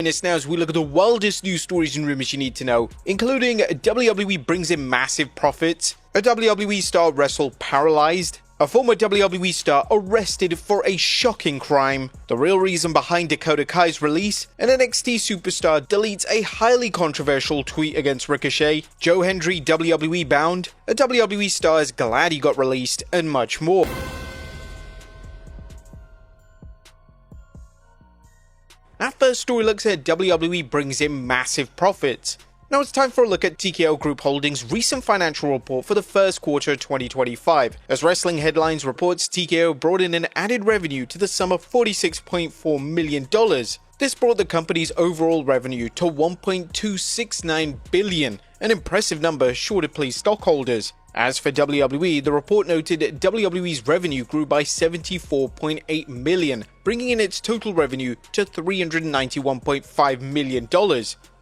Us now as we look at the wildest news stories and rumors you need to know, including WWE brings in massive profits, a WWE star wrestled Paralyzed, a former WWE star arrested for a shocking crime, the real reason behind Dakota Kai's release, an NXT superstar deletes a highly controversial tweet against Ricochet, Hendry WWE Bound, a WWE star is glad he got released, and much more. Our first story looks at WWE brings in massive profits. Now it's time for a look at TKO Group Holdings' recent financial report for the first quarter of 2025. As Wrestling Headlines reports, TKO brought in an added revenue to the sum of $46.4 million. This brought the company's overall revenue to $1.269 billion, an impressive number sure to please stockholders. As for WWE, the report noted WWE's revenue grew by $74.8 million, bringing in its total revenue to $391.5 million.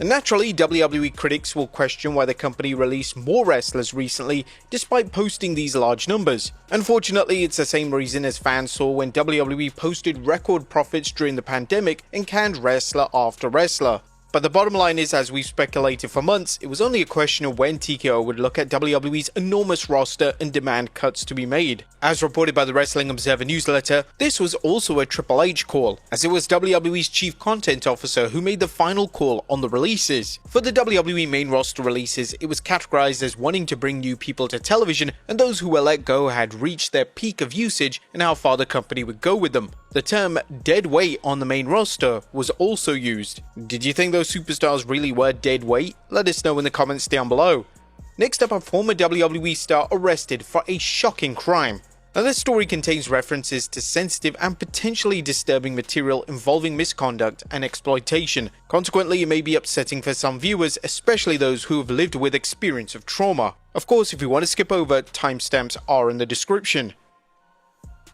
And naturally, WWE critics will question why the company released more wrestlers recently despite posting these large numbers. Unfortunately, it's the same reason as fans saw when WWE posted record profits during the pandemic and canned wrestler after wrestler. But the bottom line is, as we've speculated for months, it was only a question of when TKO would look at WWE's enormous roster and demand cuts to be made. As reported by the Wrestling Observer newsletter, this was also a Triple H call, as it was WWE's chief content officer who made the final call on the releases. For the WWE main roster releases, it was categorized as wanting to bring new people to television, and those who were let go had reached their peak of usage and how far the company would go with them. The term dead weight on the main roster was also used. Did you think those superstars really were dead weight? Let us know in the comments down below. Next up, a former WWE star arrested for a shocking crime. Now, this story contains references to sensitive and potentially disturbing material involving misconduct and exploitation. Consequently, it may be upsetting for some viewers, especially those who have lived with experience of trauma. Of course, if you want to skip over, timestamps are in the description.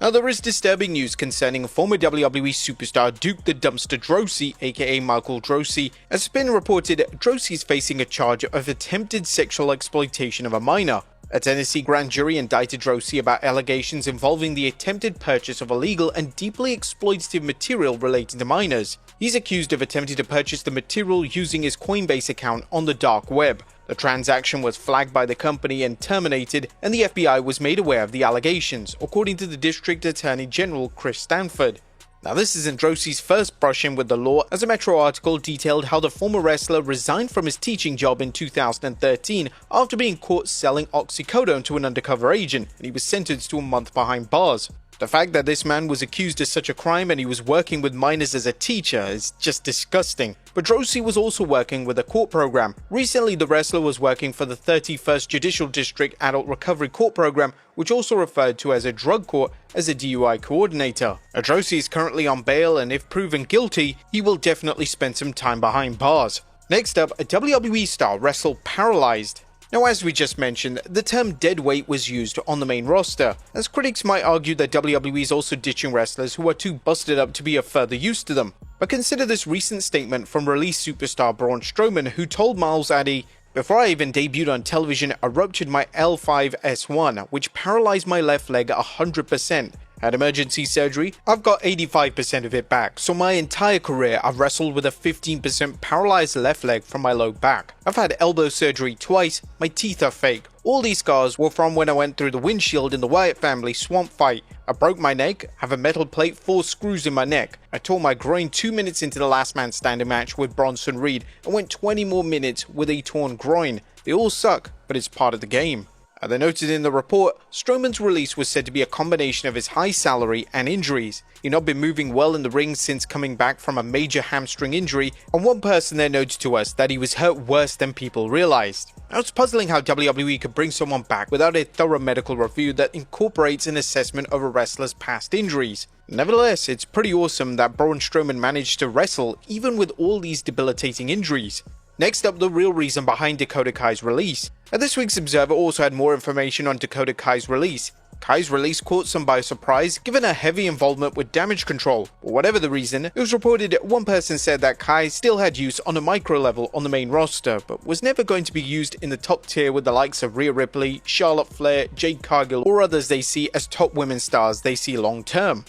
Now, there is disturbing news concerning former WWE superstar Duke the Dumpster Droese, aka Michael Droese. As it's been reported, Droese is facing a charge of attempted sexual exploitation of a minor. A Tennessee grand jury indicted Droese about allegations involving the attempted purchase of illegal and deeply exploitative material relating to minors. He's accused of attempting to purchase the material using his Coinbase account on the dark web. The transaction was flagged by the company and terminated, and the FBI was made aware of the allegations, according to the District Attorney General Chris Stanford. Now, this isn't Droese's first brush-in with the law, as a Metro article detailed how the former wrestler resigned from his teaching job in 2013 after being caught selling oxycodone to an undercover agent, and he was sentenced to a month behind bars. The fact that this man was accused of such a crime and he was working with minors as a teacher is just disgusting. But Droese was also working with a court program. Recently, the wrestler was working for the 31st Judicial District Adult Recovery Court Program, which also referred to as a drug court, as a DUI coordinator. Droese is currently on bail, and if proven guilty, he will definitely spend some time behind bars. Next up, a WWE star wrestled Paralyzed. Now, as we just mentioned, the term dead weight was used on the main roster, as critics might argue that WWE is also ditching wrestlers who are too busted up to be of further use to them. But consider this recent statement from released superstar Braun Strowman, who told Miles Addy, "Before I even debuted on television, I ruptured my L5-S1, which paralyzed my left leg 100%. Had emergency surgery, I've got 85% of it back, so my entire career I've wrestled with a 15% paralyzed left leg from my low back. I've had elbow surgery twice, my teeth are fake. All these scars were from when I went through the windshield in the Wyatt family swamp fight. I broke my neck, have a metal plate, 4 screws in my neck. I tore my groin 2 minutes into the last man standing match with Bronson Reed and went 20 more minutes with a torn groin. They all suck, but it's part of the game." As they noted in the report, Strowman's release was said to be a combination of his high salary and injuries. He'd not been moving well in the ring since coming back from a major hamstring injury, and one person there noted to us that he was hurt worse than people realized. Now, it's puzzling how WWE could bring someone back without a thorough medical review that incorporates an assessment of a wrestler's past injuries. Nevertheless, it's pretty awesome that Braun Strowman managed to wrestle even with all these debilitating injuries. Next up, the real reason behind Dakota Kai's release. This week's Observer also had more information on Dakota Kai's release. Kai's release caught some by surprise, given her heavy involvement with Damage Control. But whatever the reason, it was reported one person said that Kai still had use on a micro level on the main roster, but was never going to be used in the top tier with the likes of Rhea Ripley, Charlotte Flair, Jade Cargill, or others they see as top women stars they see long term.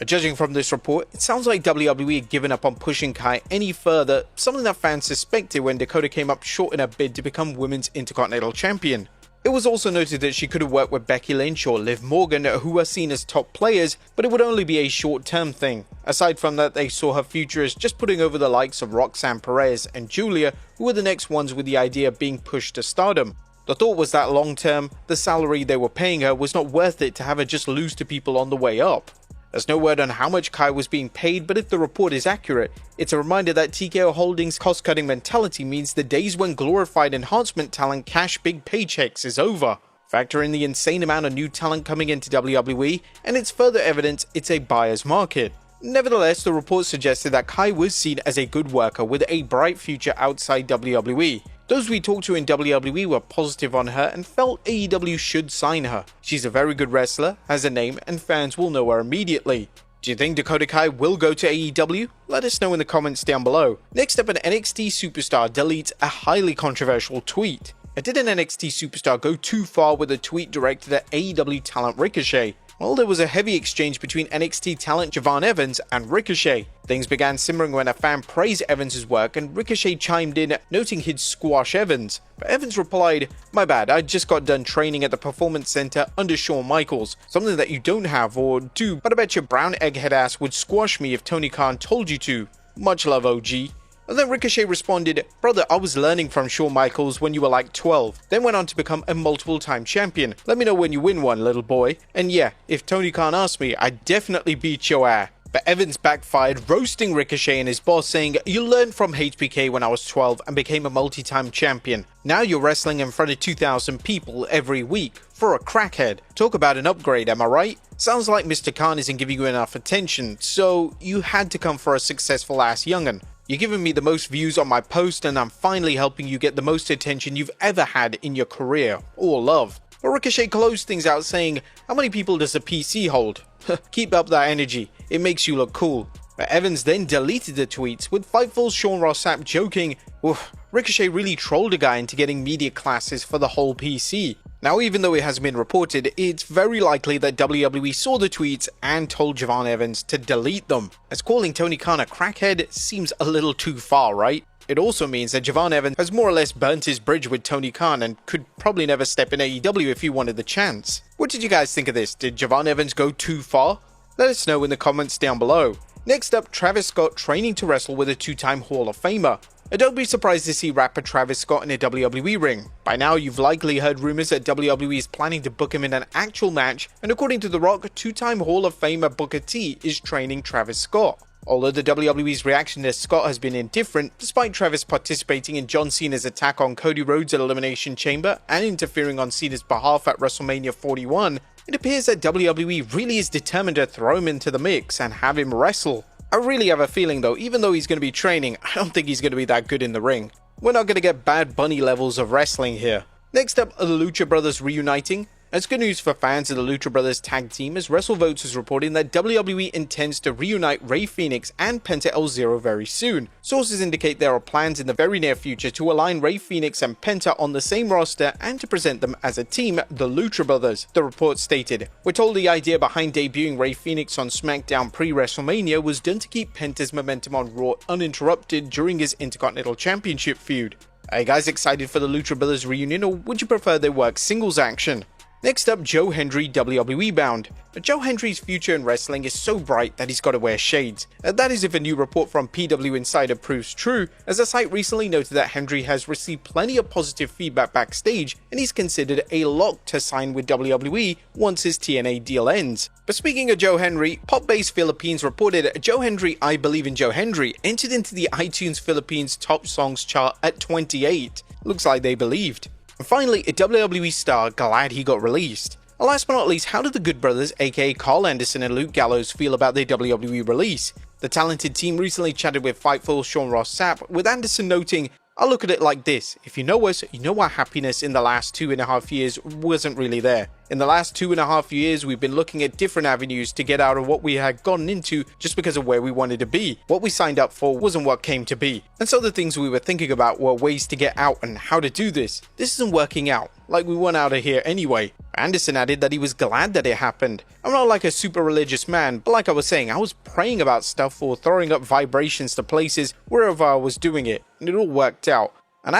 Judging from this report, it sounds like WWE had given up on pushing Kai any further, something that fans suspected when Dakota came up short in her bid to become Women's Intercontinental Champion. It was also noted that she could have worked with Becky Lynch or Liv Morgan, who are seen as top players, but it would only be a short-term thing. Aside from that, they saw her future as just putting over the likes of Roxanne Perez and Julia, who were the next ones with the idea of being pushed to stardom. The thought was that long-term, the salary they were paying her was not worth it to have her just lose to people on the way up. There's no word on how much Kai was being paid, but if the report is accurate, it's a reminder that TKO Holdings' cost-cutting mentality means the days when glorified enhancement talent cash big paychecks is over. Factor in the insane amount of new talent coming into WWE, and it's further evidence it's a buyer's market. Nevertheless, the report suggested that Kai was seen as a good worker with a bright future outside WWE. Those we talked to in WWE were positive on her and felt AEW should sign her. She's a very good wrestler, has a name, and fans will know her immediately. Do you think Dakota Kai will go to AEW? Let us know in the comments down below. Next up, an NXT superstar deletes a highly controversial tweet. Did an NXT superstar go too far with a tweet directed at AEW talent Ricochet? Well, there was a heavy exchange between NXT talent Javon Evans and Ricochet. Things began simmering when a fan praised Evans' work and Ricochet chimed in, noting he'd squash Evans. But Evans replied, "My bad, I just got done training at the Performance Center under Shawn Michaels. Something that you don't have or do, but I bet your brown egghead ass would squash me if Tony Khan told you to. Much love, OG." And then Ricochet responded, "Brother, I was learning from Shawn Michaels when you were like 12, then went on to become a multiple-time champion. Let me know when you win one, little boy. And yeah, if Tony Khan asked me, I'd definitely beat your ass." But Evans backfired, roasting Ricochet and his boss, saying, "You learned from HBK when I was 12 and became a multi-time champion. Now you're wrestling in front of 2,000 people every week. For a crackhead. Talk about an upgrade, am I right? Sounds like Mr. Khan isn't giving you enough attention, so you had to come for a successful ass young'un. You're giving me the most views on my post and I'm finally helping you get the most attention you've ever had in your career, or love." But Ricochet closed things out saying, "How many people does a PC hold? Keep up that energy, it makes you look cool." But Evans then deleted the tweets, with Fightful's Sean Ross Sapp joking, "Oof, Ricochet really trolled a guy into getting media classes for the whole PC." Now, even though it hasn't been reported, it's very likely that WWE saw the tweets and told Javon Evans to delete them, as calling Tony Khan a crackhead seems a little too far, right? It also means that Javon Evans has more or less burnt his bridge with Tony Khan and could probably never step in AEW if he wanted the chance. What did you guys think of this? Did Javon Evans go too far? Let us know in the comments down below. Next up, Travis Scott training to wrestle with a two-time Hall of Famer. Don't be surprised to see rapper Travis Scott in a WWE ring. By now, you've likely heard rumors that WWE is planning to book him in an actual match, and according to The Rock, two-time Hall of Famer Booker T is training Travis Scott. Although the WWE's reaction to Scott has been indifferent, despite Travis participating in John Cena's attack on Cody Rhodes at Elimination Chamber and interfering on Cena's behalf at WrestleMania 41, it appears that WWE really is determined to throw him into the mix and have him wrestle. I really have a feeling though, even though he's going to be training, I don't think he's going to be that good in the ring. We're not going to get Bad Bunny levels of wrestling here. Next up are the Lucha Brothers reuniting. It's good news for fans of the Lucha Brothers tag team, as WrestleVotes is reporting that WWE intends to reunite Rey Fenix and Penta El Zero very soon. Sources indicate there are plans in the very near future to align Rey Fenix and Penta on the same roster and to present them as a team, the Lucha Brothers. The report stated, "We're told the idea behind debuting Rey Fenix on SmackDown pre-WrestleMania was done to keep Penta's momentum on Raw uninterrupted during his Intercontinental Championship feud. Are you guys excited for the Lucha Brothers reunion, or would you prefer they work singles action?" Next up, Joe Hendry WWE Bound. Joe Hendry's future in wrestling is so bright that he's got to wear shades. That is if a new report from PW Insider proves true, as the site recently noted that Hendry has received plenty of positive feedback backstage and he's considered a lock to sign with WWE once his TNA deal ends. But speaking of Joe Hendry, Pop Base Philippines reported Joe Hendry I Believe in Joe Hendry entered into the iTunes Philippines Top Songs chart at 28. Looks like they believed. And finally, a WWE star glad he got released. And last but not least, how did the Good Brothers, aka Carl Anderson and Luke Gallows, feel about their WWE release? The talented team recently chatted with Fightful Sean Ross Sapp, with Anderson noting, "I look at it like this, if you know us, you know our happiness in the last 2.5 years wasn't really there. In the last 2.5 years, we've been looking at different avenues to get out of what we had gotten into just because of where we wanted to be. What we signed up for wasn't what came to be. And so the things we were thinking about were ways to get out and how to do this. This isn't working out, like we want out of here anyway. Anderson added that he was glad that it happened. I'm not like a super religious man, but like I was saying, I was praying about stuff or throwing up vibrations to places wherever I was doing it, and it all worked out. And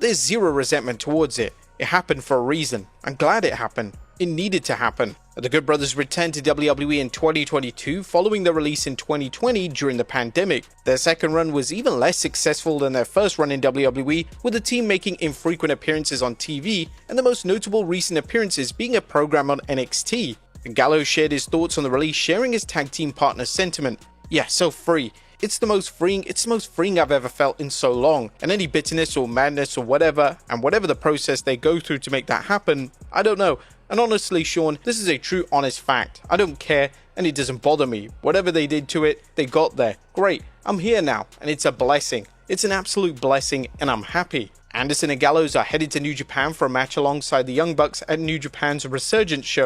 there's zero resentment towards it. It happened for a reason. I'm glad it happened. It needed to happen. The Good Brothers returned to WWE in 2022 following their release in 2020 during the pandemic. Their second run was even less successful than their first run in WWE, with the team making infrequent appearances on TV, and the most notable recent appearances being a program on NXT. Gallows shared his thoughts on the release, sharing his tag team partner's sentiment. "Yeah, so free. It's the most freeing I've ever felt in so long, and any bitterness or madness or whatever, and whatever the process they go through to make that happen, I don't know. And honestly, Sean, this is a true honest fact. I don't care, and it doesn't bother me. Whatever they did to it, they got there. Great, I'm here now, and it's a blessing. It's an absolute blessing, and I'm happy." Anderson and Gallows are headed to New Japan for a match alongside the Young Bucks at New Japan's Resurgence show.